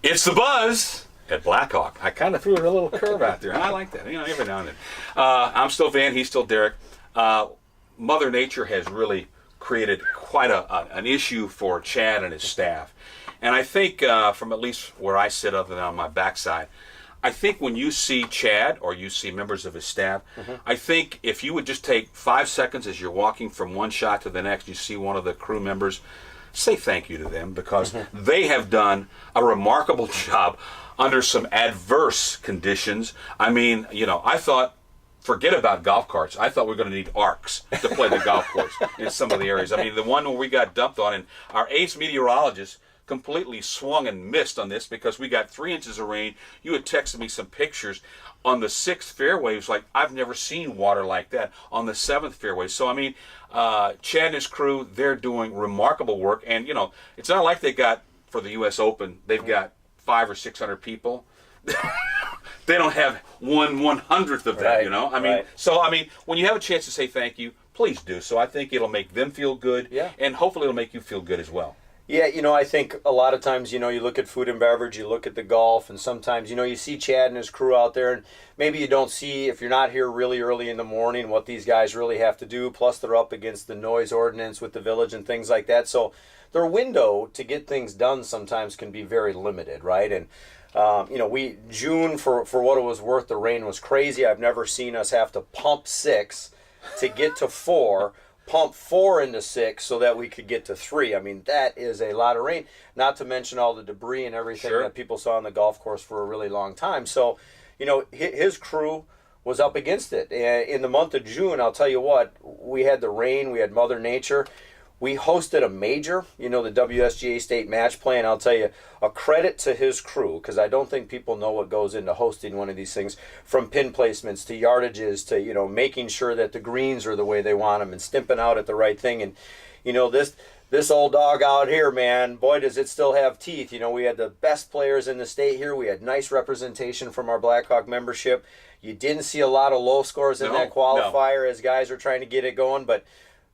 It's the buzz at Blackhawk. I kind of threw a little curve out there. I like that, every now and then. I'm still Van, he's still Derek. Mother Nature has really created quite an issue for Chad and his staff. And I think from at least where I sit other than on my backside, I think when you see Chad or you see members of his staff, I think if you would just take 5 seconds as you're walking from one shot to the next, you see one of the crew members, say thank you to them because they have done a remarkable job under some adverse conditions. I mean, I thought, forget about golf carts. I thought we were going to need arcs to play the golf course in some of the areas. I mean, the one where we got dumped on, and our ace meteorologist completely swung and missed on this because we got 3 inches of rain. You had texted me some pictures on the 6th fairway. It was like, I've never seen water like that on the 7th fairway. So, I mean, Chad and his crew, they're doing remarkable work. And, it's not like they got, for the U.S. Open, they've got 500 or 600 people. They don't have 1/100th of that, I mean, so, when you have a chance to say thank you, please do so. I think it'll make them feel good. Yeah. And hopefully it'll make you feel good as well. Yeah, I think a lot of times, you look at food and beverage, you look at the golf, and sometimes, you see Chad and his crew out there, and maybe you don't see, if you're not here really early in the morning, what these guys really have to do, plus they're up against the noise ordinance with the village and things like that. So their window to get things done sometimes can be very limited, right? And, June, for what it was worth, the rain was crazy. I've never seen us have to pump 6 to get to 4. Pump 4 into 6 so that we could get to 3. I mean, that is a lot of rain, not to mention all the debris and everything that people saw on the golf course for a really long time. So, his crew was up against it. In the month of June, I'll tell you what, we had the rain, we had Mother Nature. We hosted a major, the WSGA State Match Play, and I'll tell you, a credit to his crew, because I don't think people know what goes into hosting one of these things, from pin placements to yardages to, making sure that the greens are the way they want them and stimping out at the right thing. And, this old dog out here, man, boy, does it still have teeth. We had the best players in the state here. We had nice representation from our Blackhawk membership. You didn't see a lot of low scores in that qualifier as guys are trying to get it going, but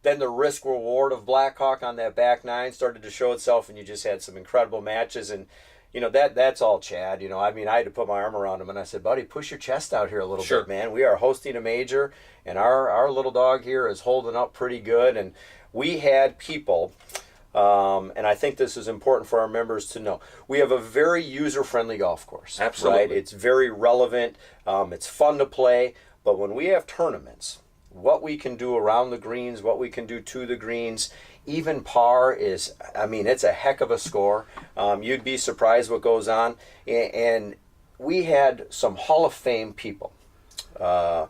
then the risk reward of Blackhawk on that back nine started to show itself, and you just had some incredible matches. And that's all Chad. I had to put my arm around him, and I said, buddy, push your chest out here a little bit, man. We are hosting a major, and our little dog here is holding up pretty good. And we had people, and I think this is important for our members to know, we have a very user-friendly golf course. Absolutely. Right? It's very relevant. It's fun to play. But when we have tournaments, what we can do around the greens, what we can do to the greens, even par is, it's a heck of a score. You'd be surprised what goes on. And we had some Hall of Fame people that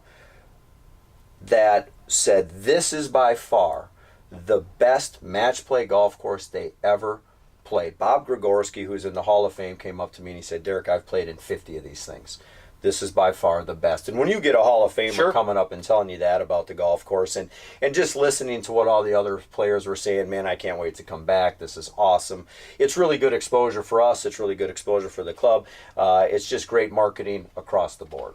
said this is by far the best match play golf course they ever played. Bob Gregorski, who's in the Hall of Fame, came up to me and he said, Derek, I've played in 50 of these things. This is by far the best. And when you get a Hall of Famer coming up and telling you that about the golf course and just listening to what all the other players were saying, man, I can't wait to come back. This is awesome. It's really good exposure for us. It's really good exposure for the club. It's just great marketing across the board.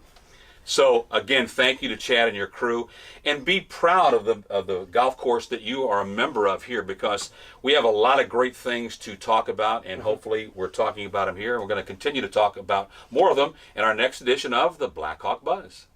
So, again, thank you to Chad and your crew, and be proud of the golf course that you are a member of here, because we have a lot of great things to talk about, and hopefully we're talking about them here, and we're going to continue to talk about more of them in our next edition of the Blackhawk Buzz.